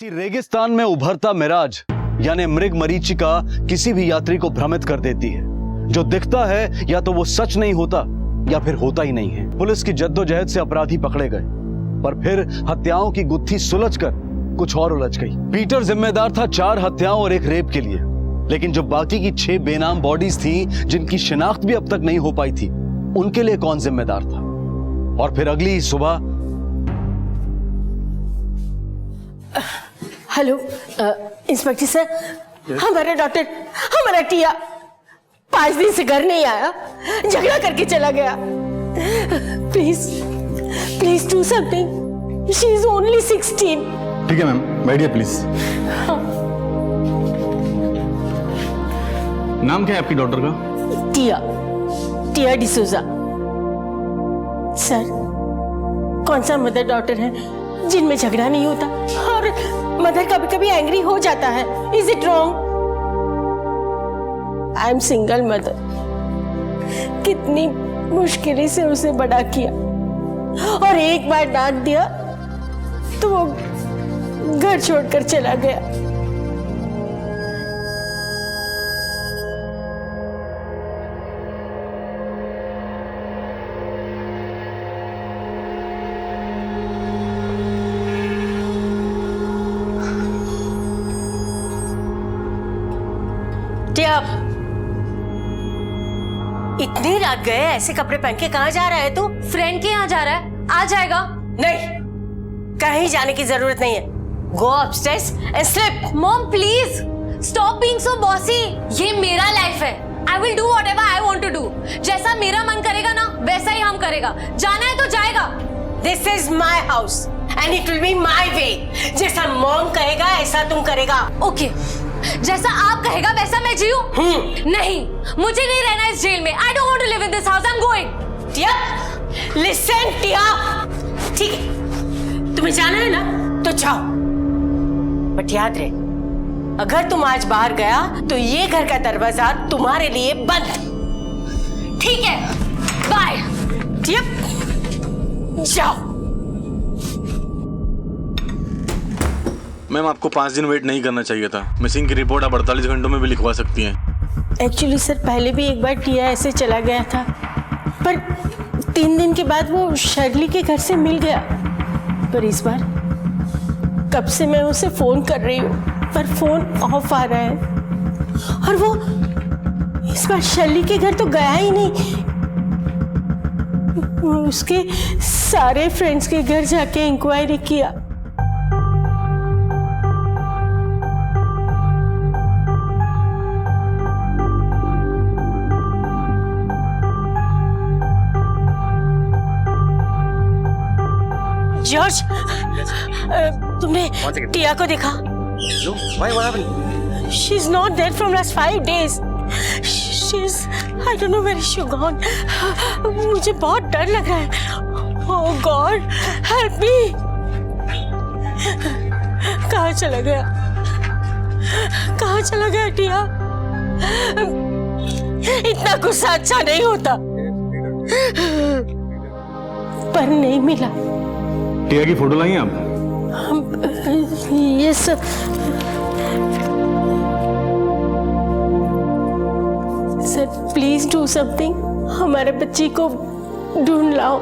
किसी रेगिस्तान में उभरता मिराज यानी मृग मरीचिका किसी भी यात्री को भ्रमित कर देती है। जो दिखता है या तो वो सच नहीं होता या फिर होता ही नहीं है। पुलिस की जद्दोजहद से अपराधी पकड़े गए, पर फिर हत्याओं की गुत्थी सुलझकर कुछ और उलझ गई। पीटर जिम्मेदार था 4 हत्याओं और 1 रेप के लिए, लेकिन जो बाकी की 6 बेनाम बॉडीज थी जिनकी शिनाख्त भी अब तक नहीं हो पाई थी, उनके लिए कौन जिम्मेदार था? और फिर अगली ही सुबह। हेलो इंस्पेक्टर सर, हमारा डॉक्टर, हमारा टिया 5 दिन से घर नहीं आया, झगड़ा करके चला गया। Please please do something, she is only 16। ठीक है मैम, बैठिए प्लीज। नाम क्या है आपकी डॉटर का? टिया डिसूजा। सर, कौन सा मदर डॉटर है जिनमें झगड़ा नहीं होता? और मदर कभी कभी एंग्री हो जाता है। Is it wrong? I am single mother. कितनी मुश्किल से उसे बड़ा किया, और एक बार डांट दिया तो वो घर छोड़कर चला गया। इतनी रात गए, ऐसे कपड़े पहन के कहाँ जा रहा है तू? फ्रेंड के यहाँ जा रहा है, आ जाएगा। नहीं, कहीं जाने की जरूरत नहीं है। Go upstairs and sleep. Mom please stop being so bossy. ये मेरा लाइफ है। I will do whatever I want to do. जैसा मेरा मन करेगा ना, वैसा ही हम करेगा। जाना है तो जाएगा। This is my house and it will be my way. जैसा मॉम कहेगा ऐसा तुम करेगा। ओके, जैसा आप कहेगा वैसा मैं जीऊं? नहीं, मुझे नहीं रहना इस जेल में। I don't want to live in this house. I am going. Tia, listen Tia, ठीक है, तुम्हें जाना है ना तो जाओ, बट याद रहे, अगर तुम आज बाहर गया तो ये घर का दरवाजा तुम्हारे लिए बंद। ठीक है, बाय। टिया, जाओ। मैम, आपको 5 दिन वेट नहीं करना चाहिए था। मिसिंग की रिपोर्ट आप 48 घंटों में भी लिखवा सकती हैं। एक्चुअली सर, पहले भी एक बार टिया ऐसे चला गया था, पर 3 दिन के बाद वो शर्ली के घर से मिल गया। पर इस बार कब से मैं उसे फोन कर रही हूँ, पर फोन ऑफ आ रहा है। और वो इस बार शर्ली के घर तो गया ही नहीं, उसके सारे फ्रेंड्स के घर जाके इंक्वायरी किया। जॉर्ज, तुमने टिया को देखा? She is not there from last 5 days. She's, I don't know where is she gone. मुझे बहुत डर लग रहा है। Oh God, help me. कहाँ चला गया? कहाँ चला गया टिया? इतना गुस्सा अच्छा नहीं होता। पर नहीं मिला। टिया की फोटो लाई आप? Yes sir. Sir please do something, हमारे बच्ची को ढूंढ लाओ।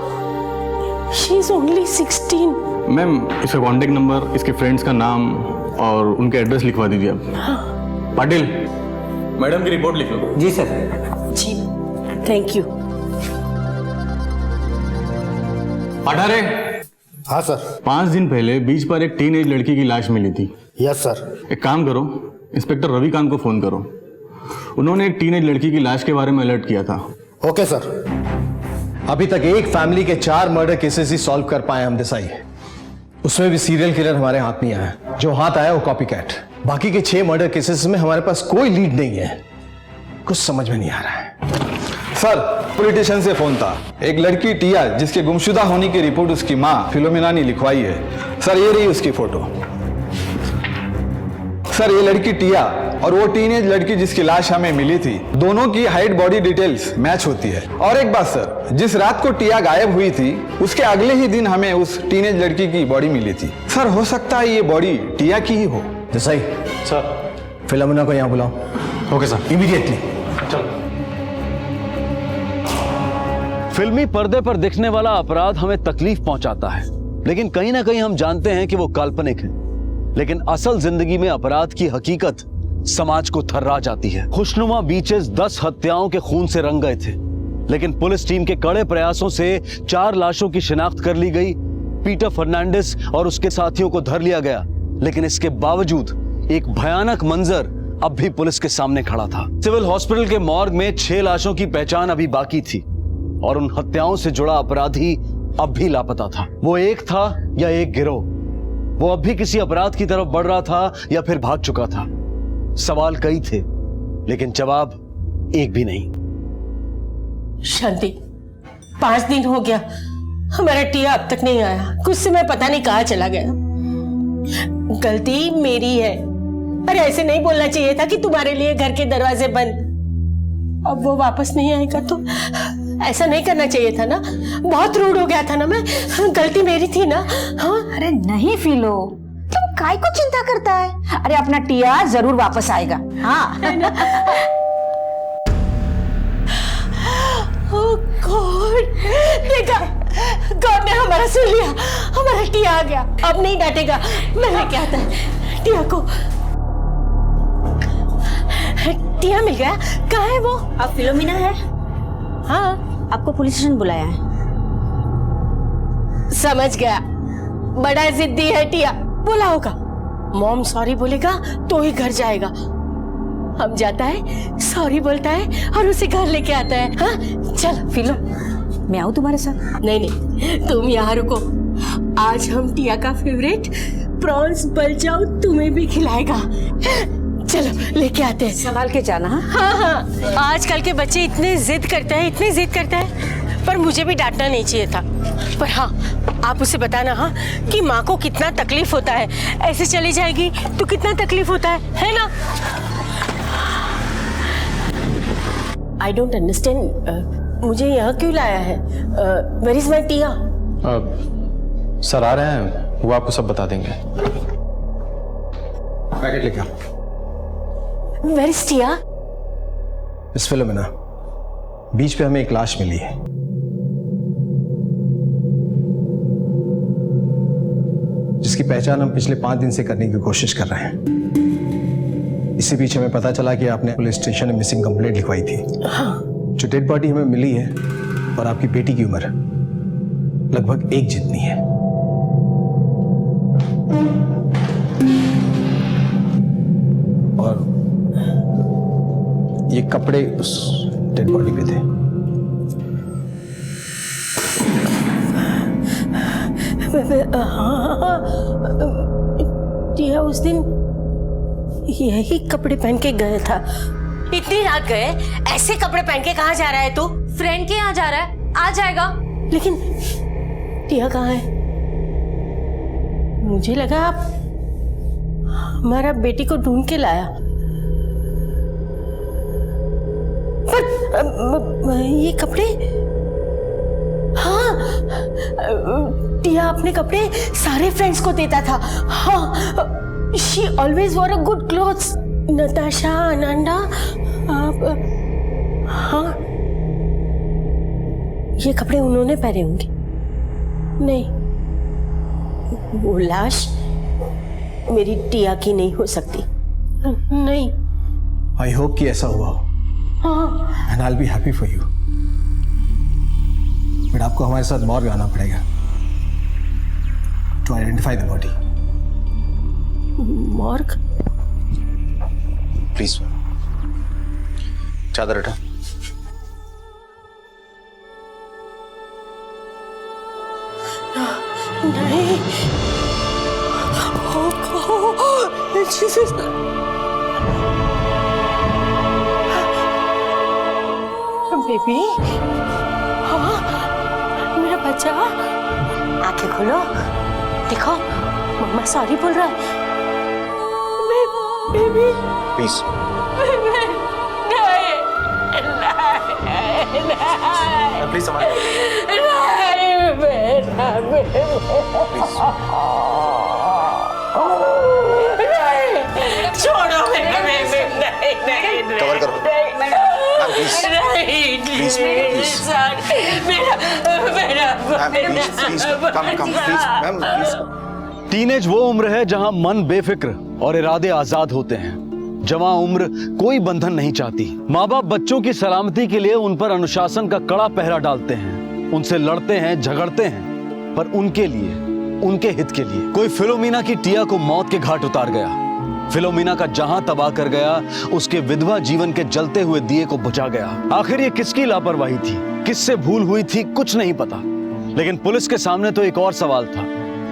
She is only 16। मैम, इसका कॉन्टेक्ट नंबर, इसके फ्रेंड्स का नाम और उनके एड्रेस लिखवा दीजिए आप। पाटिल, मैडम की रिपोर्ट लिख लो। जी सर। जी, थैंक यू। अठारे। हाँ सर। 5 दिन पहले बीच पर एक टीनेज लड़की की लाश मिली थी। Yes sir. एक काम करो, इंस्पेक्टर रविकांत को फोन करो। उन्होंने एक टीनेज लड़की की लाश के बारे में अलर्ट किया था। Okay sir. अभी तक एक फैमिली के 4 मर्डर केसेस ही सॉल्व कर पाए हम देसाई। उसमें भी सीरियल किलर हमारे हाथ नहीं आया। जो हाथ आया वो कॉपी कैट। बाकी के 6 मर्डर केसेस में हमारे पास कोई लीड नहीं है। कुछ समझ में नहीं आ रहा है। सर, पॉलिटिशियन से फोन था। एक लड़की टिया जिसके गुमशुदा होने की रिपोर्ट उसकी माँ फिलोमिना ने लिखवाई है। सर, ये रही उसकी फोटो। सर, ये लड़की टिया और वो टीनेज लड़की जिसकी लाश हमें मिली थी, दोनों की हाइट बॉडी डिटेल्स मैच होती है। और एक बात सर, जिस रात को टिया गायब हुई थी उसके अगले ही दिन हमें उस टीनेज लड़की की बॉडी मिली थी। सर हो सकता है ये बॉडी टिया की ही हो। देसाई सर। फिलोमिना को यहाँ बुलाओ। Okay sir. इमीडिएटली। फिल्मी पर्दे पर दिखने वाला अपराध हमें तकलीफ पहुंचाता है, लेकिन कहीं ना कहीं हम जानते हैं कि वो काल्पनिक है। लेकिन असल जिंदगी में अपराध की हकीकत समाज को थर्रा जाती है। खुशनुमा बीचेस 10 हत्याओं के खून से रंग गए थे, लेकिन पुलिस टीम के कड़े प्रयासों से 4 लाशों की शिनाख्त कर ली गई। पीटर फर्नांडिस और उसके साथियों को धर लिया गया, लेकिन इसके बावजूद एक भयानक मंजर अब भी पुलिस के सामने खड़ा था। सिविल हॉस्पिटल के मॉर्ग में 6 लाशों की पहचान अभी बाकी थी और उन हत्याओं से जुड़ा अपराधी अब भी लापता था। वो एक था या एक गिरोह? वो अब भी किसी अपराध की तरफ बढ़ रहा था या फिर भाग चुका था? सवाल कई थे, लेकिन जवाब एक भी नहीं। शांति, 5 दिन हो गया, हमारा टिया अब तक नहीं आया। कुछ समय पता नहीं कहाँ चला गया। गलती मेरी है, पर ऐसे नहीं बोलना चाहिए था कि तुम्हारे लिए घर के दरवाजे बंद। अब वो वापस नहीं आएगा तो ऐसा नहीं करना चाहिए था ना। बहुत रूड हो गया था ना मैं। गलती मेरी थी ना। हाँ? अरे नहीं फिलो, तुम काय को चिंता करता है? अरे अपना टिया जरूर वापस आएगा। हाँ। ओह गॉड, देखा, गॉड ने हमारा सुन लिया। हमारा टिया आ गया, अब नहीं डांटेगा। मैं लेके आता है टिया को। टिया मिल गया। कहाँ है वो? अब फिलोमिना है। हाँ, आपको पुलिस स्टेशन बुलाया है। समझ गया, बड़ा जिद्दी है टिया। बोला होगा मॉम सॉरी बोलेगा तो ही घर जाएगा। हम जाता है, सॉरी बोलता है और उसे घर लेके आता है। हाँ चल फिलो, मैं आऊँ तुम्हारे साथ? नहीं नहीं, तुम यहाँ रुको। आज हम टिया का फेवरेट प्रॉन्स बलचाओ तुम्हें भी खिलाएगा। चलो लेके आते हैं। संभाल के जाना। हाँ हाँ, आजकल के बच्चे इतने जिद करते हैं, इतने जिद करते हैं। पर मुझे भी डांटना नहीं चाहिए था। पर हाँ, आप उसे बताना हाँ कि माँ को कितना तकलीफ होता है। ऐसे चली जाएगी तो कितना तकलीफ होता है ना? आई डोंट अंडरस्टैंड, मुझे यहाँ क्यों लाया है? Where is my Tia? Sir आ रहे हैं, वो आपको सब बता देंगे। पैकेट लेके आओ। Where is Tia? इस फिलोमिना, बीच पे हमें एक लाश मिली है। जिसकी पहचान हम पिछले 5 दिन से करने की कोशिश कर रहे हैं। इससे पीछे हमें पता चला कि आपने पुलिस स्टेशन में मिसिंग कंप्लेंट लिखवाई थी। हाँ। जो डेड बॉडी हमें मिली है और आपकी बेटी की उम्र लगभग 1 जितनी है। और ये कपड़े उस डेड बॉडी पे थे। टिया उस दिन यही कपड़े पहन के गया था। इतनी रात गए, ऐसे कपड़े पहन के कहाँ जा रहा है तू? फ्रेंड के यहाँ जा रहा है, आ जाएगा। लेकिन टिया कहाँ है? मुझे लगा आप हमारा बेटी को ढूंढ के लाया। पर ये कपड़े, हाँ, टिया अपने कपड़े सारे फ्रेंड्स को देता था। हाँ, she always wore a good clothes. Natasha, Ananda, आप, हाँ, ये कपड़े उन्होंने पहने होंगे। नहीं, वो लाश मेरी टिया की नहीं हो सकती। नहीं। आई होप कि ऐसा हुआ हो। हाँ। And I will be happy for you. But आपको हमारे साथ मॉर्ग आना पड़ेगा to identify the body. Morgue? Please चादर हटा। नहीं। Oh, Jesus. बेबी, हाँ, मेरा बच्चा, आंखें खोलो, देखो, मम्मा सॉरी बोल रहा है। प्लीज प्लीज छोड़ो कवर करो प्लीज टीनेज वो उम्र है जहां मन बेफिक्र और इरादे आजाद होते हैं। जवां उम्र कोई बंधन नहीं चाहती। माँ बाप बच्चों की सलामती के लिए उन पर अनुशासन का कड़ा पहरा डालते हैं, उनसे लड़ते हैं, झगड़ते हैं, पर उनके लिए, उनके हित के लिए। कोई फिलोमिना की टिया को मौत के घाट उतार गया। फिलोमिना का जहां तबाह कर गया, उसके विधवा जीवन के जलते हुए दिए को बुझा गया। आखिर ये किसकी लापरवाही थी, किससे भूल हुई थी, कुछ नहीं पता। लेकिन पुलिस के सामने तो एक और सवाल था,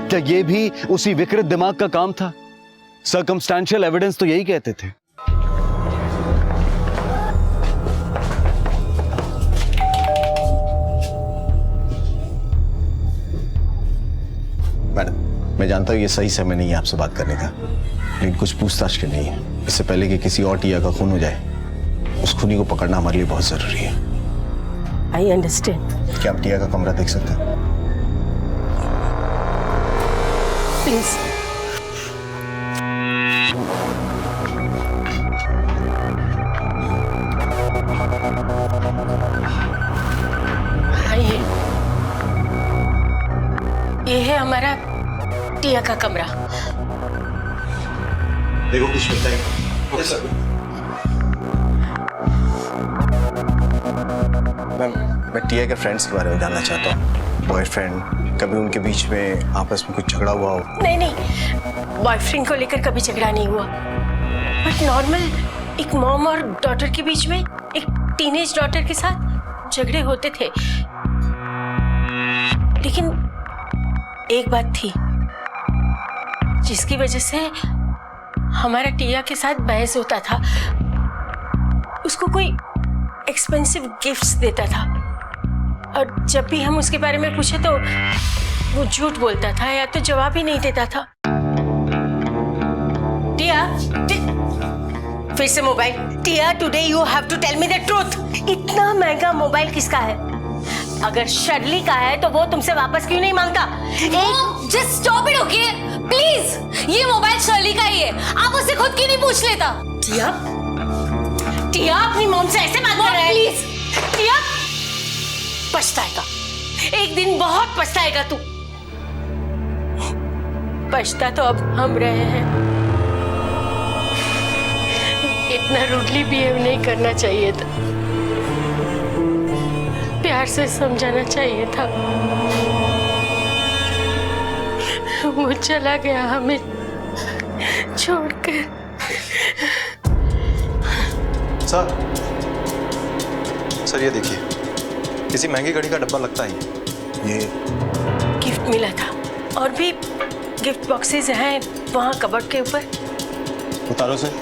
क्या ये भी उसी विकृत दिमाग का काम था? सर्कमस्टेंशियल एविडेंस तो यही कहते थे। मैडम, मैं जानता हूँ ये सही समय नहीं है आपसे बात करने का, लेकिन कुछ पूछताछ करनी है। इससे पहले कि किसी और टिया का खून हो जाए, उस खूनी को पकड़ना हमारे लिए बहुत जरूरी है। I understand. क्या आप टिया का कमरा देख सकते हैं? प्लीज। आइए, ये है हमारा टिया का कमरा। देखो कुछ मिलता है। Okay sir. मैं टिया के फ्रेंड्स के बारे में जानना चाहता हूँ। बॉयफ्रेंड, कभी उनके बीच में आपस में कुछ झगड़ा हुआ हो? नहीं, बॉयफ्रेंड को लेकर कभी झगड़ा नहीं हुआ, बट नॉर्मल एक मॉम और डॉटर के बीच में, एक टीनेज डॉटर के साथ झगड़े होते थे। लेकिन एक बात थी जिसकी वजह से हमारा टिया के साथ बहस होता था। उसको कोई एक्सपेंसिव गिफ्ट्स देता था, और जब भी हम उसके बारे में पूछे तो वो झूठ बोलता था या तो जवाब ही नहीं देता था। टिया, फिर से mobile. Tia, today you have to tell me the truth. इतना महंगा मोबाइल किसका है? अगर शर्ली का है तो वो तुमसे वापस क्यों नहीं मांगता? Just stop it, okay please. ये मोबाइल शर्ली का ही है, आप उससे खुद क्यों नहीं पूछ लेता? टिया, टिया अपनी मॉम से ऐसे बात कर रहा है? प्लीज टिया, पछताएगा, एक दिन बहुत पछताएगा तू। पछता तो अब हम रहे हैं। इतना रूडली बिहेव नहीं करना चाहिए था, प्यार से समझाना चाहिए था। वो चला गया हमें छोड़कर। सर ये देखिए, किसी महंगी घड़ी का डब्बा लगता है। ये गिफ्ट मिला था, और भी गिफ्ट बॉक्सेस हैं वहाँ कबर्ड के ऊपर। उतारो सर।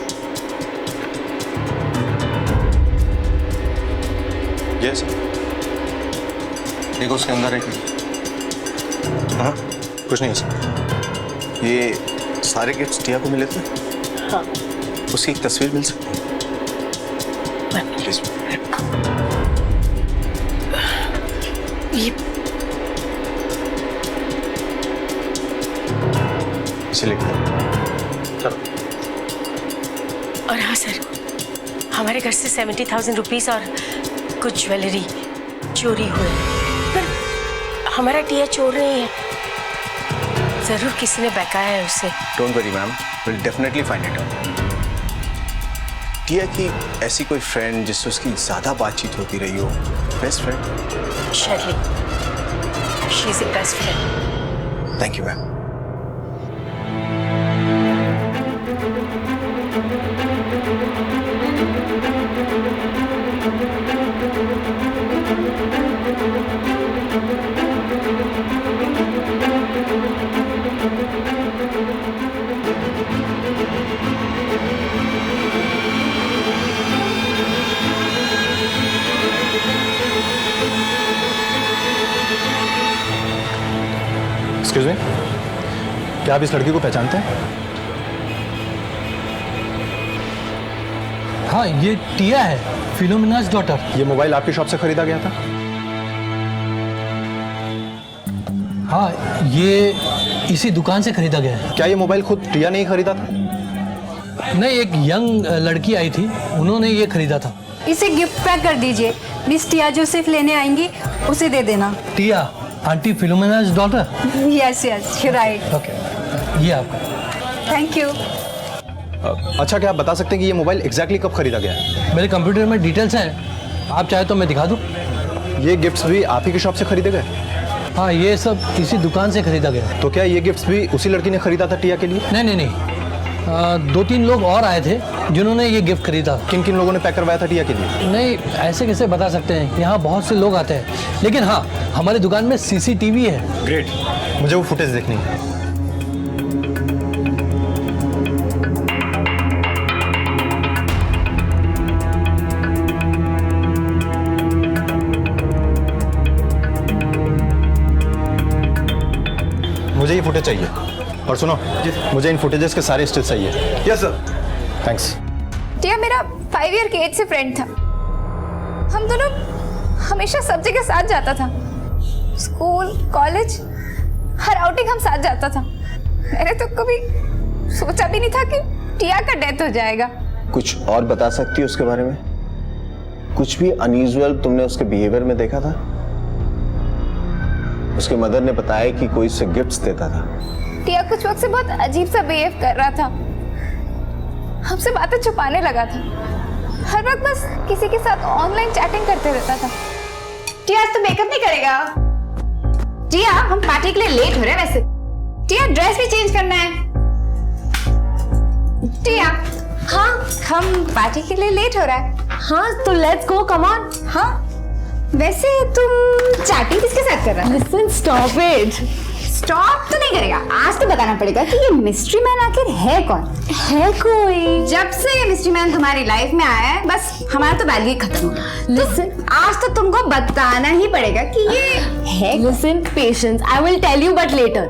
ये सर, देखो उसके अंदर एक। हाँ, कुछ नहीं है सर। ये सारे गिफ्ट्स टिया को मिले थे। हाँ। उसकी एक तस्वीर मिल सकती है? प्लीज। ये इसे लेकर चलो। और हाँ सर, हमारे घर से 70,000 रुपीस और कुछ ज्वेलरी चोरी हुए, पर हमारा टिया चोर नहीं है। जरूर किसी ने बहकाया है उसे। Don't worry ma'am, will definitely find it out. Tia की ऐसी कोई फ्रेंड जिससे उसकी ज्यादा बातचीत होती रही हो? Best friend? Shirley, she is a best friend. Thank you ma'am. Excuse me, क्या आप इस लड़की को पहचानते हैं? हाँ, ये टिया है, फिलोमिना's डॉटर। ये मोबाइल आपकी शॉप से खरीदा गया था? हाँ, ये इसी दुकान से खरीदा गया है। क्या ये मोबाइल खुद टिया ने ही खरीदा था? नहीं, एक यंग लड़की आई थी, उन्होंने ये खरीदा था। इसे गिफ्ट पैक कर दीजिए। मिस टिया जो सिर्फ लेने आएंगी उसे दे देना। Tia, aunty Philomena's daughter. Yes yes, you right. Okay, ये आपका। Thank you. अच्छा, क्या आप बता सकते हैं कि ये मोबाइल एग्जैक्टली कब खरीदा गया है? मेरे कंप्यूटर में डिटेल्स हैं, आप चाहे तो मैं दिखा दूँ। ये गिफ्ट्स भी आप ही की शॉप से खरीदे गए? हाँ, ये सब इसी दुकान से खरीदा गया। तो क्या ये गिफ्ट्स भी उसी लड़की ने खरीदा था टिया के लिए? नहीं, 2-3 लोग और आए थे जिन्होंने ये गिफ्ट खरीदा। किन किन लोगों ने पैक करवाया था टिया के लिए? नहीं, ऐसे कैसे बता सकते हैं, यहाँ बहुत से लोग आते हैं। लेकिन हाँ, हमारी दुकान में CCTV है। ग्रेट, मुझे वो फुटेज देखनी है। मुझे ये फुटेज चाहिए। और सुनो, मुझे इन फुटेजेस के सारे स्टिल्स चाहिए। Yes sir. थैंक्स। टिया मेरा 5 ईयर के एज से फ्रेंड था। हम दोनों हमेशा सब जगह साथ जाता था, स्कूल, कॉलेज, हर आउटिंग हम साथ जाता था। मैंने तो कभी सोचा भी नहीं था कि टिया का डेथ हो जाएगा। कुछ और बता सकती हो उसके बारे में? कुछ भी अनयूजुअल तुमने उसके बिहेवियर में देखा था? उसके मदर ने बताया कि कोई उसे गिफ्ट्स देता था। टिया कुछ वक्त से बहुत अजीब सा बिहेव कर रहा था, हमसे बातें छुपाने लगा था, हर वक्त बस किसी के साथ ऑनलाइन चैटिंग करते रहता था। टिया आज तो मेकअप नहीं करेगा। टिया, हम पार्टी के लिए लेट हो रहे हैं वैसे। टिया, ड्रेस भी चेंज करना है। टिया, हाँ, हम पार्टी के लिए लेट हो रहा है। हाँ, तो लेट्स गो, कम ऑन। हाँ, वैसे तुम चैटिंग किसके साथ कर रहा है? Listen, stop it. स्टॉप तो नहीं करेगा, आज तो बताना पड़ेगा कि ये मिस्ट्री मैन आखिर है कौन? है कोई? जब से ये मिस्ट्री मैन तुम्हारी लाइफ में आया है, बस हमारा तो वैल्यू ही खत्म हो गया। लिसन, आज तो तुमको बताना ही पड़ेगा कि ये है। Listen, patience, I will tell you but later.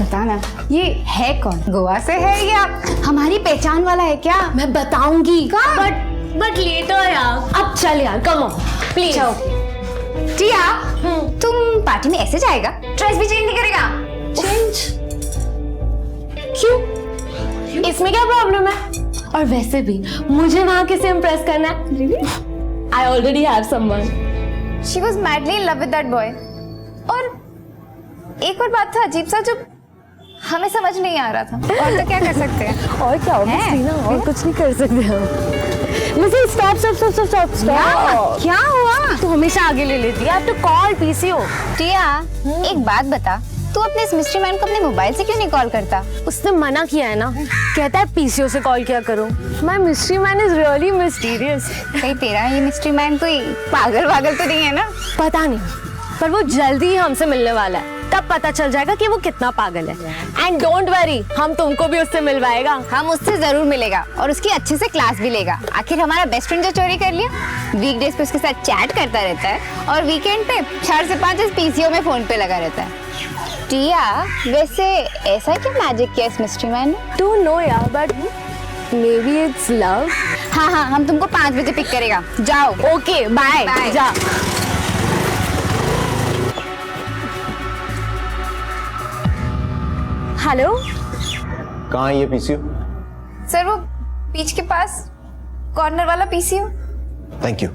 बताना, ये है कौन? गोवा से है या हमारी पहचान वाला है क्या? मैं बताऊंगी, कब? बट लेटर यार। अब चल यार, कम ऑन प्लीज। टिया, तुम पार्टी में ऐसे जाएगा? ड्रेस भी चेंज नहीं करेगा? चेंज क्यों? इसमें क्या प्रॉब्लम है? और वैसे भी मुझे वहां किसे इम्प्रेस करना है? I already have someone. She was madly in love with that boy। और एक और बात था अजीब सा जो हमें समझ नहीं आ रहा था। और तो क्या कर सकते हैं? और क्या obviously ना, और कुछ नहीं कर सकते हम। Listen, stop। क्या हुआ? तू हमेशा आगे ले लेती है। I have to call PCO। टिया, एक बात बता, तू अपने इस मिस्ट्री मैन को अपने मोबाइल से क्यों नहीं कॉल करता? उसने मना किया है ना, कहता है PCO से कॉल किया करो। My mystery man is really mysterious। कहीं तेरा ये मिस्ट्री मैन कोई पागल तो नहीं है ना? पता नहीं, पर वो जल्दी ही हमसे मिलने वाला है, तब पता चल जाएगा कि वो कितना पागल है। एंड डोंट वरी, हम तुमको भी उससे मिलवाएगा। हम उससे जरूर मिलेगा और उसकी अच्छे से क्लास भी लेगा। आखिर हमारा बेस्ट फ्रेंड जो चोरी कर लिया, वीकडेज पे उसके साथ चैट करता रहता है और वीकेंड पे 4 से 5 PCO में फोन पे लगा रहता है। टिया, वैसे ऐसा क्या मैजिक किया इस मिस्ट्री मैन ने? डोंट नो यार, but may be it's love. हाँ, हम तुमको 5 बजे पिक करेगा। जाओ। Okay, bye. जा। हेलो, कहाँ है ये पीसीओ? सर, वो बीच के पास कॉर्नर वाला PCO। Thank you.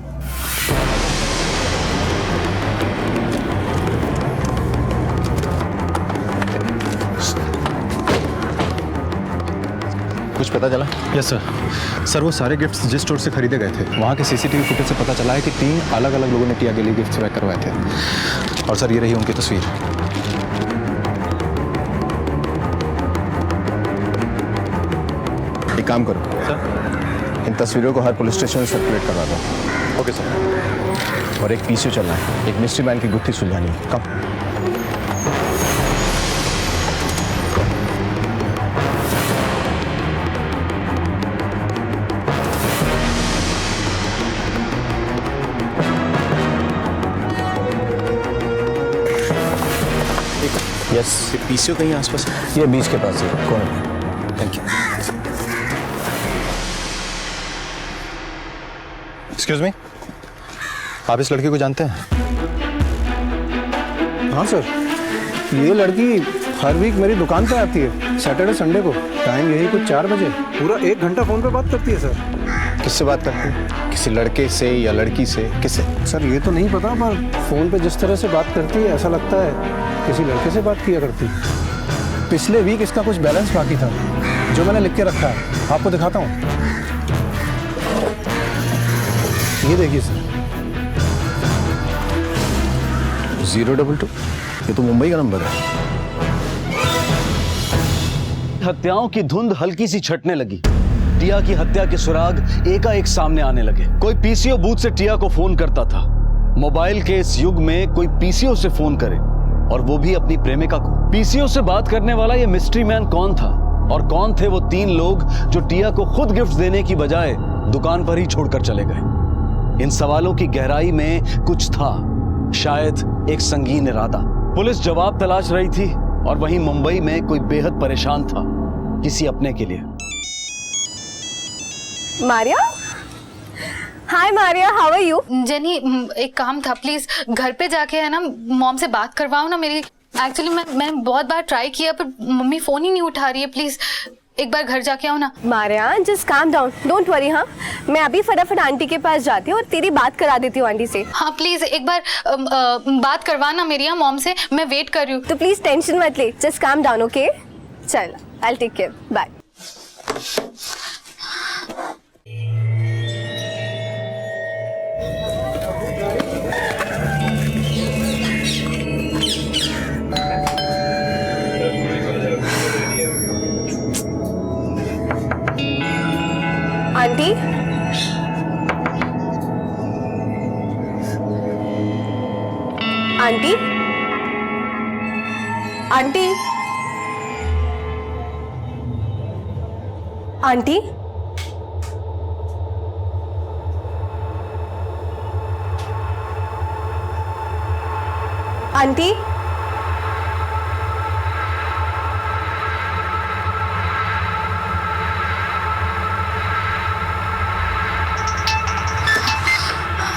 कुछ पता चला? यस सर, वो सारे गिफ्ट्स जिस स्टोर से खरीदे गए थे, वहाँ के CCTV फुटेज से पता चला है कि 3 अलग अलग लोगों ने टिया के लिए गिफ्ट्स पैक करवाए थे। और सर, ये रही उनकी तस्वीर। एक काम करो सर, इन तस्वीरों को हर पुलिस स्टेशन में सर्कुलेट करवा दो। Okay sir. और एक PCO चलना है, एक मिस्ट्री मैन की गुत्थी सुलझानी है। कम। यस, PCO कहीं आसपास है? ये बीच के पास है, कौन है? Thank you. एक्सक्यूज मी, आप इस लड़की को जानते हैं? हाँ सर, ये लड़की हर वीक मेरी दुकान पे आती है, सैटरडे संडे को। टाइम यही कुछ 4 बजे। पूरा 1 घंटा फोन पे बात करती है सर। किससे बात करती है? किसी लड़के से या लड़की से? किससे? सर ये तो नहीं पता, पर फोन पे जिस तरह से बात करती है ऐसा लगता है किसी लड़के से बात किया करती। पिछले वीक इसका कुछ बैलेंस बाकी था जो मैंने लिख के रखा है, आपको दिखाता हूँ। ये देखिए सर, 022। ये तो मुंबई का नंबर है। हत्याओं की धुंध हल्की सी छटने लगी। टिया की हत्या के सुराग एकाएक सामने आने लगे। कोई पीसीओ बूथ से टिया को फोन करता था। मोबाइल के इस युग में कोई पीसीओ से फोन करे, और वो भी अपनी प्रेमिका को। पीसीओ से बात करने वाला ये मिस्ट्री मैन कौन था, और कौन थे वो 3 लोग जो टिया को खुद गिफ्ट देने की बजाय दुकान पर ही छोड़कर चले गए? इन सवालों की गहराई में कुछ था, शायद एक संगीन इरादा। पुलिस जवाब तलाश रही थी, और वहीं मुंबई में कोई बेहद परेशान था किसी अपने के लिए। Maria, hi Maria, how are you? Jenny, एक काम था, प्लीज घर पे जाके है ना मॉम से बात करवाओ ना मेरी। एक्चुअली मैं बहुत बार ट्राई किया पर मम्मी फोन ही नहीं उठा रही है। प्लीज एक बार घर जाके आओ ना। Maria, just calm down, don't worry. हाँ, मैं अभी फटाफट आंटी के पास जाती हूँ और तेरी बात करा देती हूँ आंटी से। हाँ प्लीज एक बार बात करवाना मेरी मॉम से, मैं वेट कर रही हूँ। तो प्लीज टेंशन मत ले, जस्ट काम डाउन, ओके? चल, I will take care, bye. Aunty, aunty, aunty, aunty, aunty,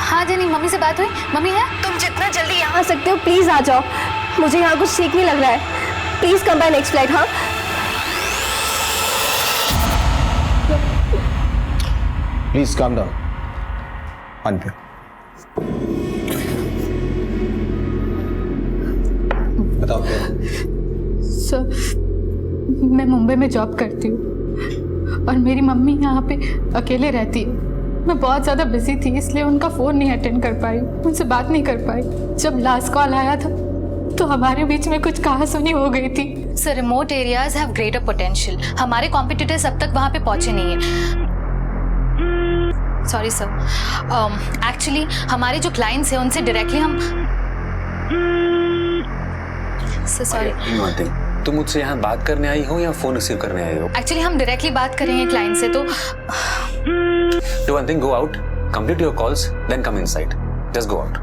हाँ जेनी, मम्मी से बात हुई? मम्मी है? तुम जितना जल्दी यहाँ आ सकते हो प्लीज आ जाओ, मुझे यहाँ कुछ ठीक नहीं लग रहा है। Please come by next flight. हाँ प्लीज काम डाउन। आंटी, बताओ। सर, मैं मुंबई में जॉब करती हूँ और मेरी मम्मी यहाँ पे अकेले रहती है। मैं बहुत ज़्यादा बिजी थी, इसलिए उनका फ़ोन नहीं अटेंड कर पाई, उनसे बात नहीं कर पाई। जब लास्ट कॉल आया था तो हमारे बीच में कुछ कहासुनी हो गई थी। Sir, remote areas have greater potential. हमारे कॉम्पिटिटर्स अब तक वहाँ पे पहुँचे नहीं हैं। सॉरी सर, एक्चुअली हमारे जो क्लाइंट्स हैं उनसे डायरेक्टली हम सॉरी। तुम मुझसे यहाँ बात करने आई हो या फोन रिसीव करने आई हो? एक्चुअली हम डायरेक्टली बात करेंगे क्लाइंट से। तो Do one thing, go out, complete your calls, then come inside. Just go out.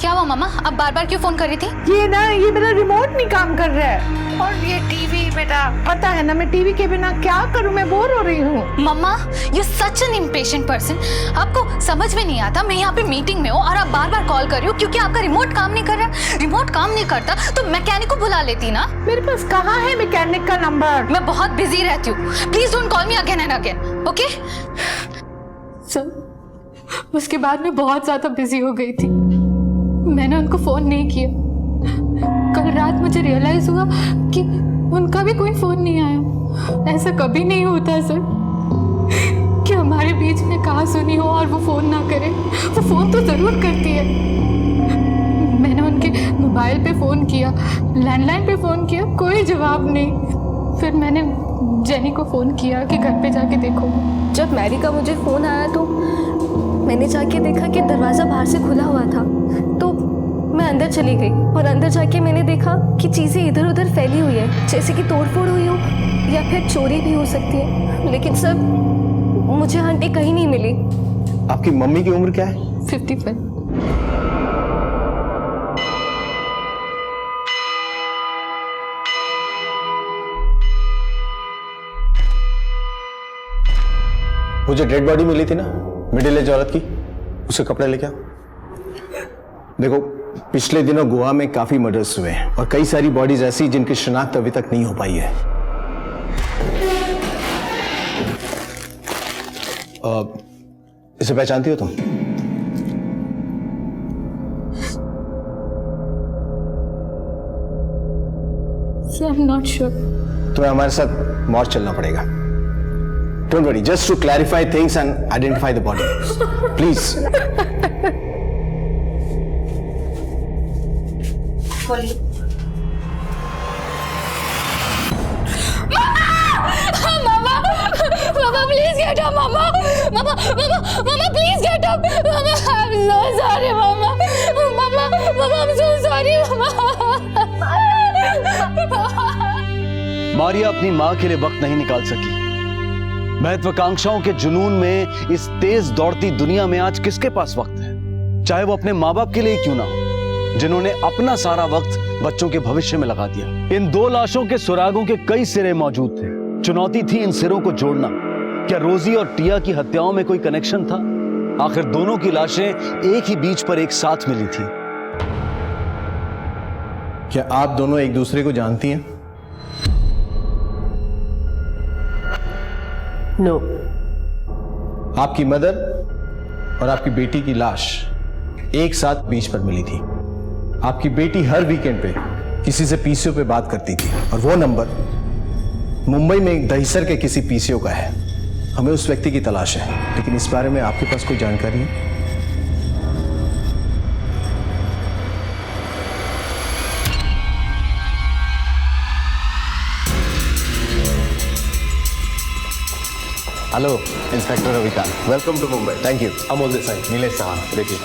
क्या हुआ मामा, अब बार बार क्यों फोन कर रही थी? ये मेरा रिमोट नहीं काम कर रहा है, और ये टीवी, बेटा पता है ना मैं टीवी के बिना क्या करूं, मैं बोर हो रही हूँ। Mama, you such an impatient person. आपको समझ में नहीं आता मैं यहाँ पे मीटिंग में हूँ और आप बार बार कॉल कर रही हो क्योंकि आपका रिमोट काम नहीं कर रहा। रिमोट काम नहीं करता तो मैकेनिक को बुला लेती ना। मेरे पास कहाँ है मैकेनिक का नंबर? मैं बहुत बिजी रहती हूँ, please don't call me again and again, okay? Sir, उसके बाद मैं बहुत ज्यादा बिजी हो गई थी, मैंने उनको फोन नहीं किया। कल रात मुझे रियलाइज हुआ कि उनका भी कोई फोन नहीं आया। ऐसा कभी नहीं होता सर कि हमारे बीच में कहासुनी हो और वो फोन ना करे। वो फोन तो जरूर करती है। मैंने उनके मोबाइल पे फोन किया, लैंडलाइन पे फोन किया, कोई जवाब नहीं। फिर मैंने जेनी को फोन किया कि घर पे जाके देखो। जब मैरी का मुझे फोन आया तो मैंने जाके देखा कि दरवाजा बाहर से खुला हुआ था, तो मैं अंदर चली गई और अंदर जाके मैंने देखा कि चीज़ें इधर उधर फैली हुई है, जैसे कि तोड़फोड़ हुई हो या फिर चोरी भी हो सकती है। लेकिन सर, मुझे आंटी कहीं नहीं मिली। आपकी मम्मी की उम्र क्या है? 55। वो जो डेड बॉडी मिली थी ना, मिडिल एज औरत की, उसके कपड़े लेके आओ। देखो, पिछले दिनों गोवा में काफी मर्डर्स हुए हैं और कई सारी बॉडीज ऐसी जिनकी शिनाख्त अभी तक नहीं हो पाई है। इसे पहचानती हो तुम? Sir, I'm not sure. तुम्हें हमारे साथ मॉर्ग चलना पड़ेगा। Don't worry, just to clarify things and identify the body. Please. Mama, please get up, Mama. Mama, please get up. Mama, I'm so sorry, Mama. Mama, I'm so sorry, Mama. Maria अपनी मां के लिए वक्त नहीं निकाल सकी। महत्वाकांक्षाओं के जुनून में इस तेज दौड़ती दुनिया में आज किसके पास वक्त है, चाहे वो अपने मां बाप के लिए क्यों ना हो, जिन्होंने अपना सारा वक्त बच्चों के भविष्य में लगा दिया। इन दो लाशों के सुरागों के कई सिरे मौजूद थे। चुनौती थी इन सिरों को जोड़ना। क्या रोजी और टिया की हत्याओं में कोई कनेक्शन था? आखिर दोनों की लाशें एक ही बीच पर एक साथ मिली थी। क्या आप दोनों एक दूसरे को जानती हैं? नो। आपकी मदर और आपकी बेटी की लाश एक साथ बीच पर मिली थी। आपकी बेटी हर वीकेंड पे किसी से पीसीओ पे बात करती थी और वो नंबर मुंबई में एक दहिसर के किसी पीसीओ का है। हमें उस व्यक्ति की तलाश है, लेकिन इस बारे में आपके पास कोई जानकारी है? Hello, inspector Ravikant, welcome to Mumbai. Thank you. Amol Desai, Nilesh Chauhan, देखिए।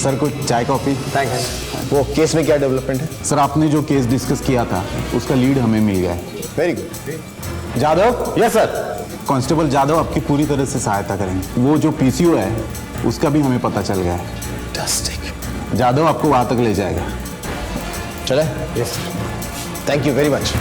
सर, कुछ चाय कॉफी? थैंक्स। वो केस में क्या डेवलपमेंट है? सर, आपने जो केस डिस्कस किया था उसका लीड हमें मिल गया है। Very good. Jadhav? Yes sir. Constable Jadhav आपकी पूरी तरह से सहायता करेंगे। वो जो पीसीओ है उसका भी हमें पता चल गया है। फैंटास्टिक। जादव आपको वहां तक ले जाएगा। चले? Yes. Thank you very much.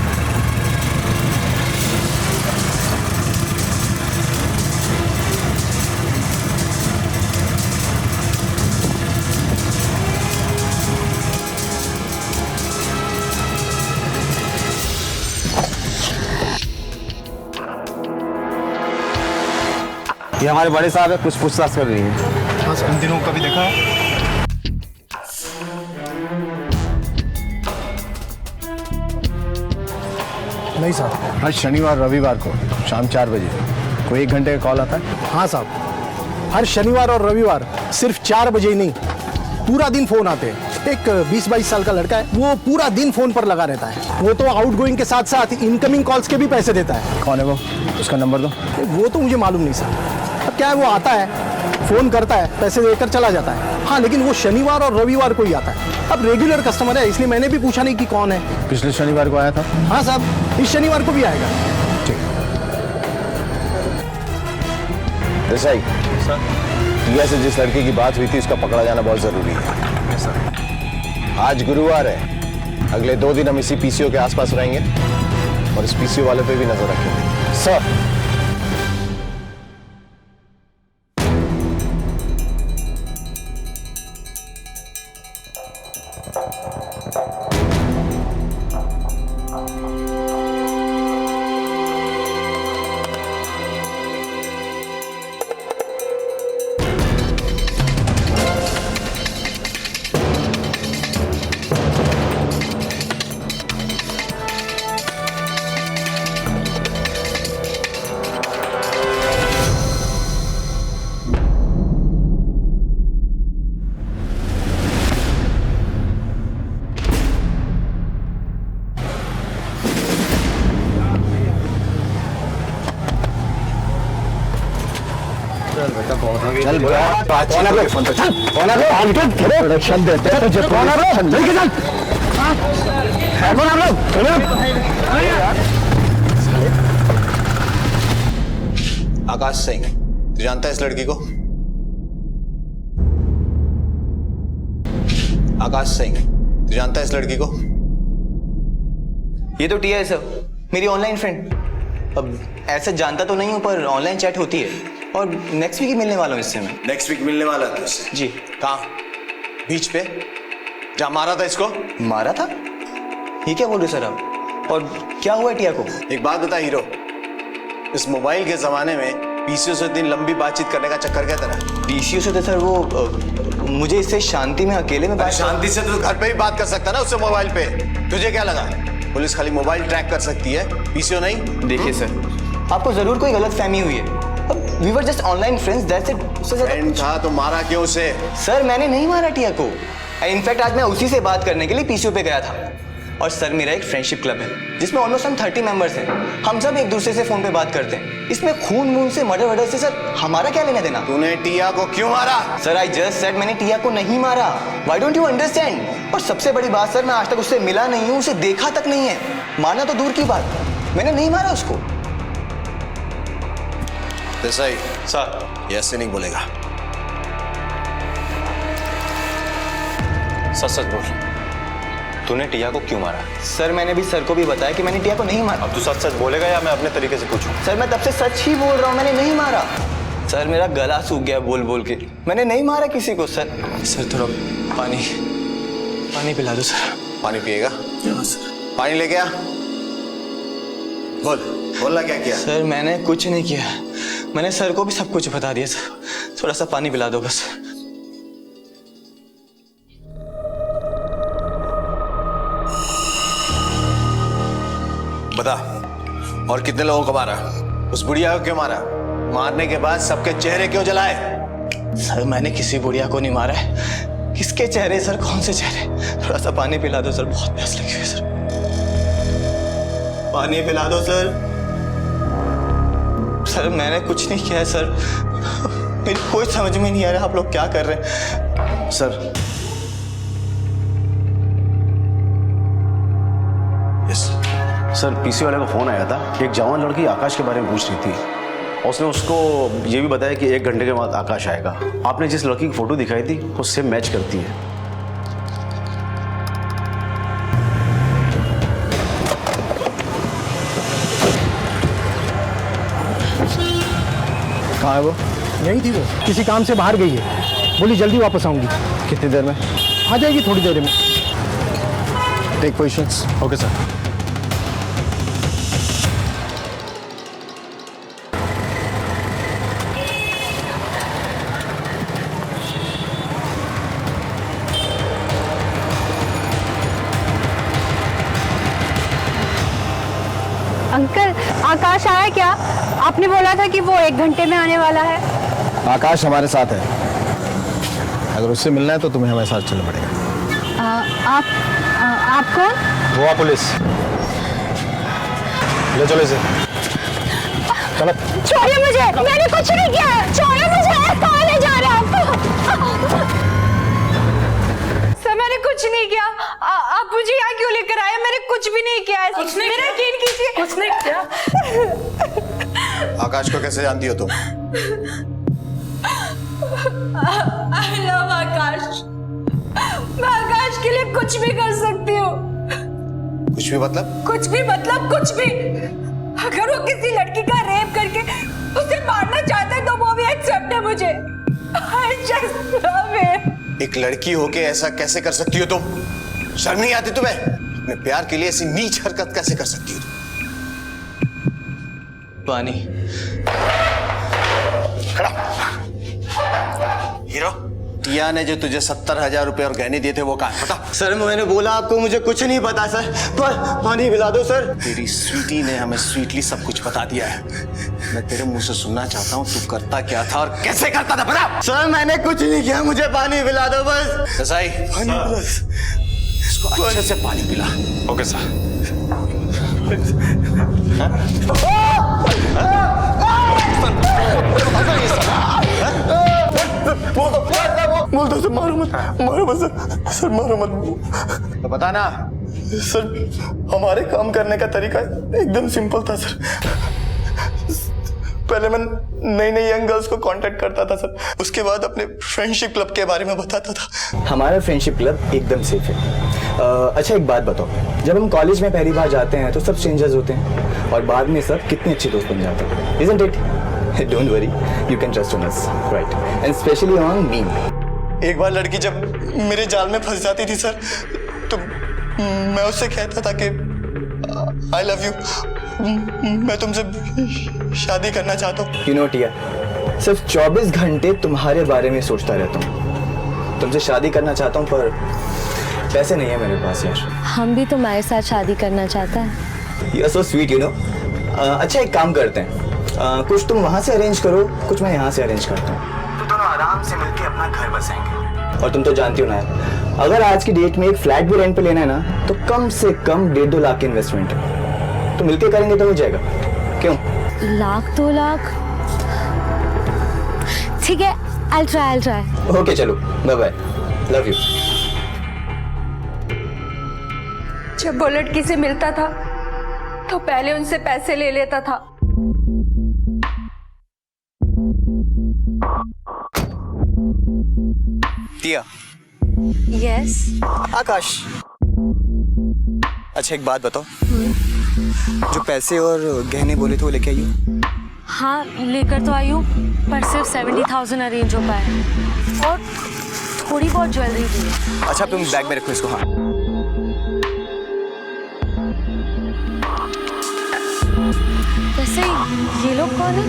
ये हमारे बड़े साहब है, कुछ पूछताछ कर रही है। बस इन दिनों कभी देखा है? नहीं साहब। हर शनिवार रविवार को शाम 4 बजे कोई 1 घंटे का कॉल आता है? हाँ साहब, हर शनिवार और रविवार सिर्फ 4 बजे ही नहीं, पूरा दिन फोन आते हैं। एक 20-22 साल का लड़का है, वो पूरा दिन फोन पर लगा रहता है। वो तो आउटगोइंग के साथ साथ इनकमिंग कॉल्स के भी पैसे देता है। कौन है वो? उसका नंबर दो। वो तो मुझे मालूम नहीं साहब। अब क्या है, वो आता है, फोन करता है, पैसे देकर चला जाता है। हाँ, लेकिन वो शनिवार और रविवार को ही आता है। अब रेगुलर कस्टमर है, इसलिए मैंने भी पूछा नहीं कि कौन है। पिछले शनिवार को आया था? हाँ साहब, इस शनिवार को भी आएगा। ठीक। देसाई सर, टिया से जिस लड़के की बात हुई थी उसका पकड़ा जाना बहुत जरूरी है। सर, आज गुरुवार है, अगले 2 दिन हम इसी पीसीओ के आसपास रहेंगे और इस पीसीओ वाले पे भी नजर रखेंगे। सर, चल प्रोडक्शन देते हैं तुझे। आकाश सिंह, तू जानता है इस लड़की को? आकाश सिंह, तू जानता है इस लड़की को? ये तो टिया है सर, मेरी ऑनलाइन फ्रेंड। अब ऐसा जानता तो नहीं हूँ पर ऑनलाइन चैट होती है और नेक्स्ट वीक ही मिलने वाला हूँ इससे मैं। नेक्स्ट वीक मिलने वाला है तुझसे? जी। कहाँ? बीच पे? जहाँ मारा था इसको? मारा था? ये क्या बोल रहे सर आप? और क्या हुआ टिया को? एक बात बता हीरो, इस मोबाइल के जमाने में पीसीओ से इतनी लंबी बातचीत करने का चक्कर क्या तेरा? पीसीओ से तो सर वो मुझे इससे शांति में अकेले में बात। शांति से तो घर पे भी बात कर सकता ना उससे मोबाइल पे। तुझे क्या लगा पुलिस खाली मोबाइल ट्रैक कर सकती है, पीसीओ नहीं? देखिए सर, आपको जरूर कोई गलत फहमी हुई है। We were just online friends, that's it। Friend था तो मारा क्यों उसे? सर मैंने नहीं मारा टिया को। इनफैक्ट आज मैं उसी से बात करने के लिए पीसीओ पे गया था। और सर मेरा एक फ्रेंडशिप क्लब है जिसमें ऑलमोस्ट हम 30 मेंबर्स हैं। हम सब एक दूसरे से फोन पे बात करते हैं। इसमें खून वून से मर्डर वर्डर से सर हमारा क्या लेना देना? तूने टिया को क्यों मारा? सर आई जस्ट सेड मैंने टिया को नहीं मारा। Why don't you understand? और सबसे बड़ी बात सर, मैं आज तक उससे मिला नहीं हूँ, उसे देखा तक नहीं है। मारना तो दूर की बात, मैंने नहीं मारा उसको। देसाई सर, ये ऐसे नहीं बोलेगा। सच सच बोल, तूने टिया को क्यों मारा? सर मैंने भी सर को भी बताया कि मैंने टिया को नहीं मारा। अब तू सच सच बोलेगा या मैं अपने तरीके से पूछूं? सर मैं तब से सच ही बोल रहा हूँ, मैंने नहीं मारा। सर मेरा गला सूख गया बोल बोल के, मैंने नहीं मारा किसी को। सर सर थोड़ा पानी पिला दो सर। पानी पिएगा? सर पानी लेके आ। बोलना क्या किया? सर मैंने कुछ नहीं किया, मैंने सर को भी सब कुछ बता दिया सर। थोड़ा सा पानी पिला दो बस। बता, और कितने लोगों को मारा? उस बुढ़िया को क्यों मारा? मारने के बाद सबके चेहरे क्यों जलाए? सर मैंने किसी बुढ़िया को नहीं मारा है। किसके चेहरे सर? कौन से चेहरे? थोड़ा सा पानी पिला दो सर, बहुत प्यास लगी हुई है सर। पानी पिला दो सर। सर मैंने कुछ नहीं किया है सर, मेरी कोई समझ में नहीं आ रहा आप लोग क्या कर रहे हैं। सर सर पीसी वाले का फोन आया था, एक जवान लड़की आकाश के बारे में पूछ रही थी। उसने उसको ये भी बताया कि 1 घंटे के बाद आकाश आएगा। आपने जिस लड़की की फोटो दिखाई थी वो सेम मैच करती है। कहाँ है वो? यही थी वो, किसी काम से बाहर गई है, बोली जल्दी वापस आऊंगी। कितनी देर में? आ जाएगी थोड़ी देर में। Take positions. Okay sir. Uncle Akash आया क्या? आपने बोला था कि वो 1 घंटे में आने वाला है। आकाश हमारे साथ है, अगर उससे मिलना है तो तुम्हें हमारे साथ चलना पड़ेगा। आप कौन? गोवा पुलिस। ले चलो इसे। चलो। छोड़िए मुझे, मैंने कुछ नहीं किया है। छोड़िए मुझे, कहाँ ले जा रहे हैं आप? सर मैंने कुछ नहीं किया। आप मुझे यहाँ क्यों लेकर आए? मैंने कुछ भी नहीं किया है। कुछ नहीं मेरा यकीन कीजिए। कुछ नहीं किया। आकाश को कैसे जानती हो तुम? I love आकाश। मैं आकाश के लिए कुछ भी कर सकती हूँ। कुछ भी मतलब? कुछ भी मतलब कुछ भी। अगर वो किसी लड़की का रेप करके उसे मारना चाहता है तो वो भी एक्सेप्ट है मुझे। I just love him। एक लड़की होके ऐसा कैसे कर सकती हो तुम? शर्म नहीं आती तुम्हें? अपने प्यार के लिए ऐसी नीच हरकत कैसे कर सकती हो तुम? पानी। खड़ा। हीरो, टिया ने जो तुझे 70,000 रुपए और गहने दिए थे वो कहाँ? बता। सर मैंने बोला आपको मुझे कुछ नहीं पता सर, पर पानी पिला दो सर। तेरी स्वीटी ने हमें स्वीटली सब कुछ बता दिया है। मैं तेरे मुंह से सुनना चाहता हूँ तू करता क्या था और कैसे करता था, बता। सर मैंने कुछ नहीं किया, मुझे पानी पिला दो बस। देसाई, पानी पिला। इसको अच्छे से पानी पिला। Okay sir. बोल दो सर, मारो मत सर, मारो मत। तो बता ना। सर हमारे काम करने का तरीका एकदम सिंपल था सर। पहले मैं नई नई यंग गर्ल्स को कांटेक्ट करता था सर, उसके बाद अपने फ्रेंडशिप क्लब के बारे में बताता था। हमारा फ्रेंडशिप क्लब एकदम सेफ है। अच्छा एक बात बताओ, जब हम कॉलेज में पहली बार जाते हैं तो सब स्ट्रेंजर्स होते हैं और बाद में सब कितने अच्छे दोस्त बन जाते हैं, isn't it? Don't worry, you can trust on us, right? And especially on me. एक बार लड़की जब मेरे जाल में फंस जाती थी सर, तो मैं उससे कहता था कि I love you, मैं तुमसे शादी करना चाहता हूँ। You know टिया, सिर्फ 24 घंटे तुम्हारे बारे में सोचता रहता हूँ। तुमसे शादी करना चाहता हूँ पर पैसे नहीं है मेरे पास यार। हम भी तुम्हारे साथ शादी करना चाहता है। You're so sweet, you know. अच्छा एक काम करते हैं, कुछ तुम वहाँ से अरेंज करो, कुछ मैं यहाँ से अरेंज करता हूँ, तो दोनों आराम से मिलके अपना घर बसाएंगे। और तुम तो जानती हो ना, अगर आज की डेट में एक फ्लैट भी रेंट पे लेना है ना, तो कम से कम 1.5-2 लाख की इन्वेस्टमेंट है। तो मिलके करेंगे तो हो जाएगा, क्यों? 1-2 लाख? ठीक है, I'll try. ओके चलो, बाय बाय, लव यू। जब वो लड़की से मिलता था तो पहले उनसे पैसे ले लेता था। टिया। यस। आकाश। अच्छा एक बात बताओ, जो पैसे और गहने बोले थे वो लेके आई हो? हाँ लेकर तो आई हूँ, पर सिर्फ 70,000 अरेंज हो पाए और थोड़ी बहुत ज्वेलरी भी है। अच्छा तुम बैग में रखो इसको। हाँ वैसे ये लोग कौन है?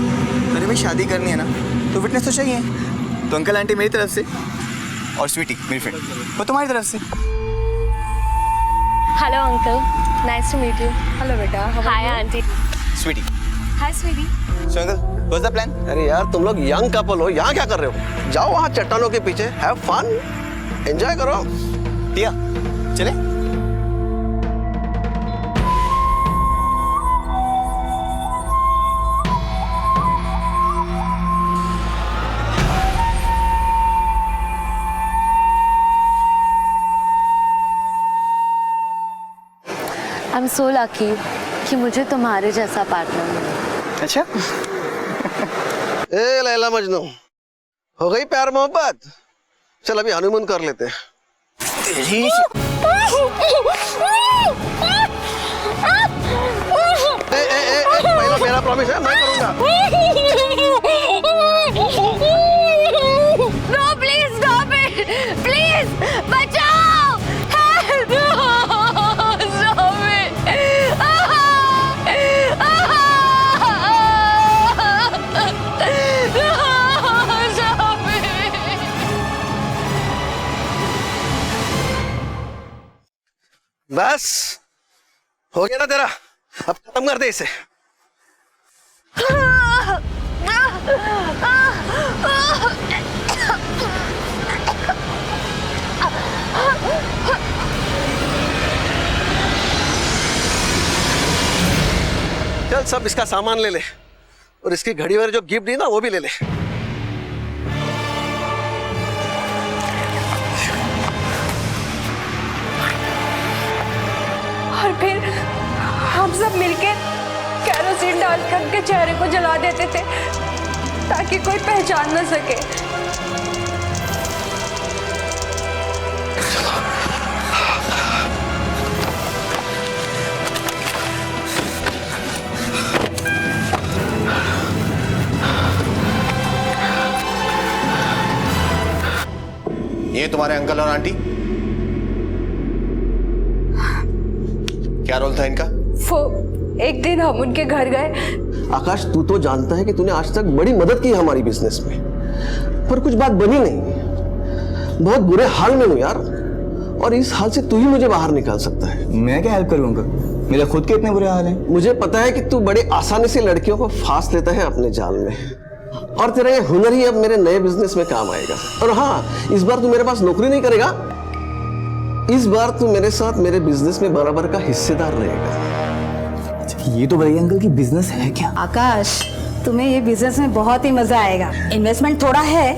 अरे भाई शादी करनी है ना, तो विटनेस तो चाहिए। तो अंकल आंटी मेरी तरफ से और स्वीटी मेरी फ्रेंड वो तुम्हारी तरफ से। Hello uncle, nice to meet you. Hello बेटा। Hi aunty. Sweety. Hi sweety. So uncle what's the plan? अरे यार तुम लोग यंग कपल हो, यहाँ क्या कर रहे हो? जाओ वहाँ चट्टानों के पीछे, हैव फन, एंजॉय करो। टिया चले। I'm so lucky कि मुझे तुम्हारे जैसा पार्टनर मिला। अच्छा ए लैला मजनू, हो गई प्यार मोहब्बत? चल अभी हनीमून कर लेते हैं। पहला मेरा प्रॉमिस है, मैं करूंगा। No, please stop it, please बचाओ, help, stop it, बस हो गया ना तेरा, अब खत्म कर दे इसे। चल सब इसका सामान ले ले और इसकी घड़ी वाली जो गिफ्ट दी ना वो भी ले ले। और फिर हम सब मिलके केरोसिन डालकर उनके चेहरे को जला देते थे ताकि कोई पहचान न सके। ये तुम्हारे अंकल और आंटी? क्या रोल था इनका? वो एक दिन हम उनके घर गए। आकाश तू तो जानता है कि तूने आज तक बड़ी मदद की हमारी बिजनेस में, पर कुछ बात बनी नहीं। बहुत बुरे हाल में हूँ यार, और इस हाल से तू ही मुझे बाहर निकाल सकता है। मैं क्या हेल्प करूंगा? मेरा खुद के इतने बुरे हाल हैं। मुझे पता है कि तू बड़े आसानी से लड़कियों को फांस लेता है अपने जाल में, और तेरा ये हुनर ही अब मेरे नए बिजनेस में काम आएगा। और हाँ, इस बार तू मेरे पास नौकरी नहीं करेगा, इस बार तू मेरे साथ मेरे बिजनेस में बराबर का हिस्सेदार रहेगा। ये तो बताइए अंकल कि बिजनेस है क्या? आकाश, तुम्हें ये बिजनेस में बहुत ही मजा आएगा। इन्वेस्टमेंट थोड़ा है,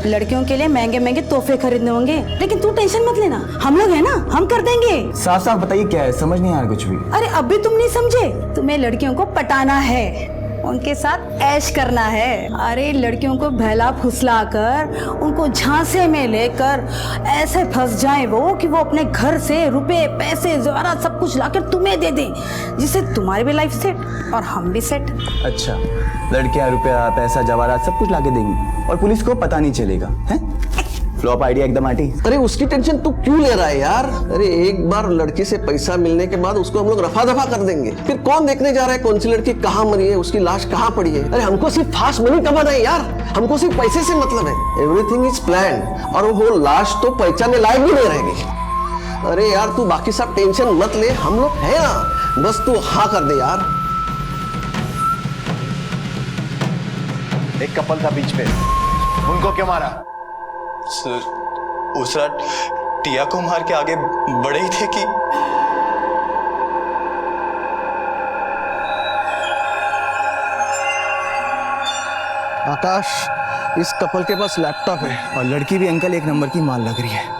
लड़कियों के लिए महंगे महंगे तोहफे खरीदने होंगे, लेकिन तू टेंशन मत लेना, हम लोग हैं ना, हम कर देंगे। साफ साफ बताइए क्या है, समझ नहीं आ रहा कुछ भी। अरे अब भी तुम नहीं समझे, तुम्हें लड़कियों को पटाना है। उनके साथ ऐश करना है। अरे लड़कियों को बहला फुसला कर उनको झांसे में लेकर ऐसे फंस जाए वो कि वो अपने घर से रुपए पैसे ज़ेवरात सब कुछ लाकर तुम्हें दे दें, जिससे तुम्हारी भी लाइफ सेट और हम भी सेट। अच्छा, लड़कियां रुपया पैसा जवाहरात सब कुछ लाके देंगी और पुलिस को पता नहीं चलेगा, हैं? फ्लॉप आइडिया एकदम आंटी। अरे उसकी टेंशन तू क्यों ले रहा है यार? अरे एक बार लड़की से पैसा मिलने के बाद उसको हम लोग रफा दफा कर देंगे। फिर कौन देखने जा रहा है कौन सी लड़की कहाँ मरी है, उसकी लाश कहाँ पड़ी है? अरे हमको सिर्फ फास्ट मनी कमाना है यार, हमको सिर्फ पैसे से मतलब है। एवरीथिंग इज प्लान और वो लाश तो पहचानने लायक भी नहीं रहेगी। अरे यार तू बाकी सब टेंशन मत ले, हम लोग है ना, बस तू हाँ कर दे यार। एक कपल था बीच पे, उनको क्यों मारा? सर दूसरा टिया को मार के आगे बढ़े ही थे कि आकाश, इस कपल के पास लैपटॉप है और लड़की भी अंकल एक नंबर की माल लग रही है।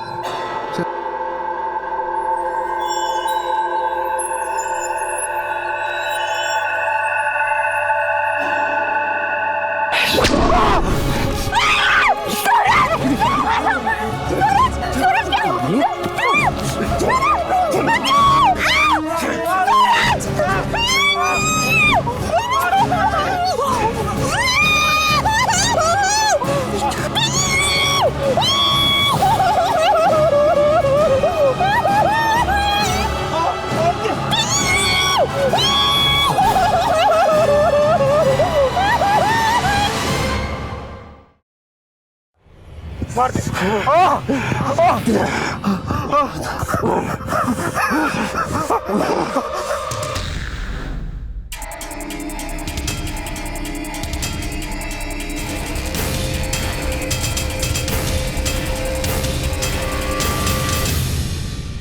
मार दे।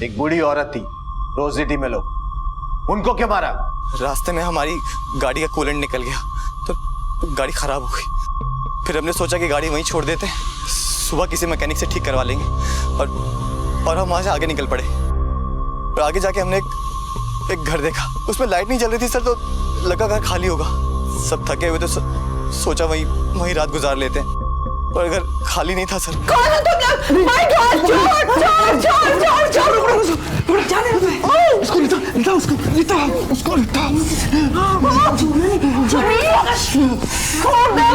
एक बूढ़ी औरत थी, रोजिटी में लोग, उनको क्यों मारा? रास्ते में हमारी गाड़ी का कूलेंट निकल गया तो गाड़ी खराब हो गई। फिर हमने सोचा कि गाड़ी वहीं छोड़ देते हैं, सुबह किसी मैकेनिक से ठीक करवा लेंगे और हम वहां से आगे निकल पड़े। और आगे जाके हमने एक घर देखा, उसमें लाइट नहीं जल रही थी सर, तो लगा घर खाली होगा। सब थके हुए तो सोचा वहीं रात गुजार लेते हैं, और अगर खाली नहीं था सर। कौन है तुम लोग? माय गॉड, चोर चोर चोर चोर जाने दो उसको, लिटा उसको छोड़ दो।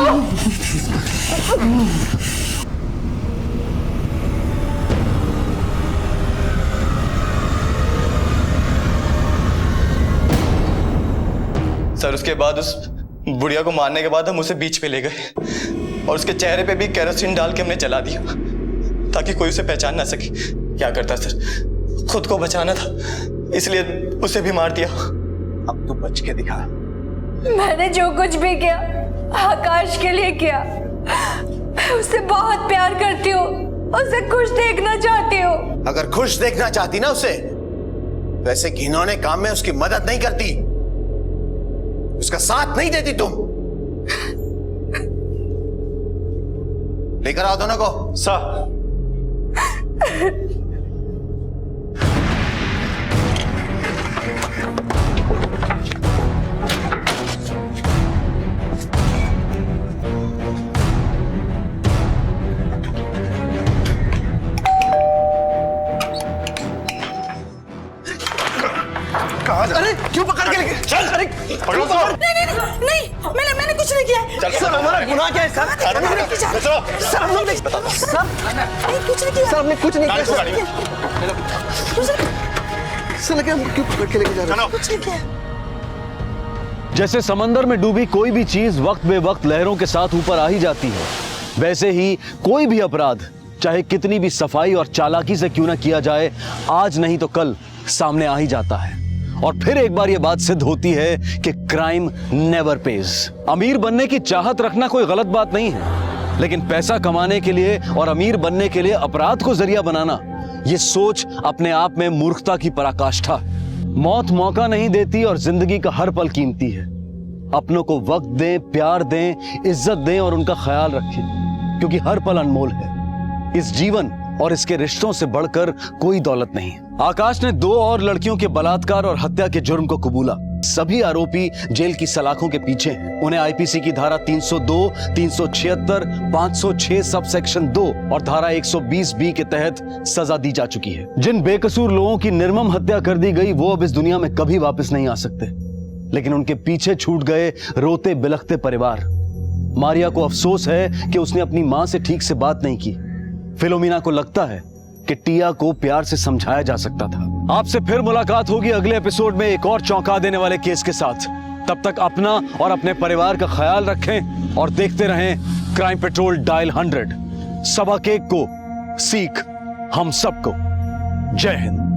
सर उसके बाद उस बुढ़िया को मारने के बाद हम उसे बीच पे ले गए और उसके चेहरे पे भी केरोसिन डाल के हमने जला दिया ताकि कोई उसे पहचान ना सके। क्या करता सर, खुद को बचाना था इसलिए उसे भी मार दिया। अब तू बच के दिखा। मैंने जो कुछ भी किया आकाश के लिए किया। मैं उससे बहुत प्यार करती हूँ, उसे खुश देखना चाहती हूँ। अगर खुश देखना चाहती ना उसे, वैसे घिनौने काम में उसकी मदद नहीं करती, उसका साथ नहीं देती तुम। लेकर आओ दोनों को। सर अरे क्यों पकड़ के लेके चल? अरे पकड़ो तो। नहीं, मैंने कुछ नहीं किया। चल सर, हमारा गुनाह क्या है सर? सर हम लोग नहीं, सर कुछ नहीं किया। सर हमने कुछ नहीं किया सर, लगे हम क्यों पकड़ के लेके जा रहे हैं? कुछ नहीं किया। जैसे समंदर में डूबी कोई भी चीज वक्त बे वक्त लहरों के साथ ऊपर आ ही जाती है, वैसे ही कोई भी अपराध चाहे कितनी भी सफाई और चालाकी से क्यों ना किया जाए, आज नहीं तो कल सामने आ ही जाता है। और फिर एक बार यह बात सिद्ध होती है कि क्राइम नेवर पेज। अमीर बनने की चाहत रखना कोई गलत बात नहीं है, लेकिन पैसा कमाने के लिए और अमीर बनने के लिए अपराध को जरिया बनाना, यह सोच अपने आप में मूर्खता की पराकाष्ठा है। मौत मौका नहीं देती और जिंदगी का हर पल कीमती है। अपनों को वक्त दें, प्यार दें, इज्जत दें और उनका ख्याल रखें, क्योंकि हर पल अनमोल है। इस जीवन और इसके रिश्तों से बढ़कर कोई दौलत नहीं। आकाश ने 2 और लड़कियों के बलात्कार और हत्या के जुर्म को कबूला, सभी आरोपी जेल की सलाखों के पीछे हैं। उन्हें आईपीसी की धारा 302, 376, 506 सब सेक्शन 2 और धारा 120B के तहत सजा दी जा चुकी है। जिन बेकसूर लोगों की निर्मम हत्या कर दी गई वो अब इस दुनिया में कभी वापस नहीं आ सकते, लेकिन उनके पीछे छूट गए रोते बिलखते परिवार। मारिया को अफसोस है कि उसने अपनी मां से ठीक से बात नहीं की। फिलोमिना को लगता है कि टिया को प्यार से समझाया जा सकता था। आपसे फिर मुलाकात होगी अगले एपिसोड में एक और चौंका देने वाले केस के साथ। तब तक अपना और अपने परिवार का ख्याल रखें और देखते रहें क्राइम पेट्रोल डायल 100। सबक एक को सीख हम सबको। जय हिंद।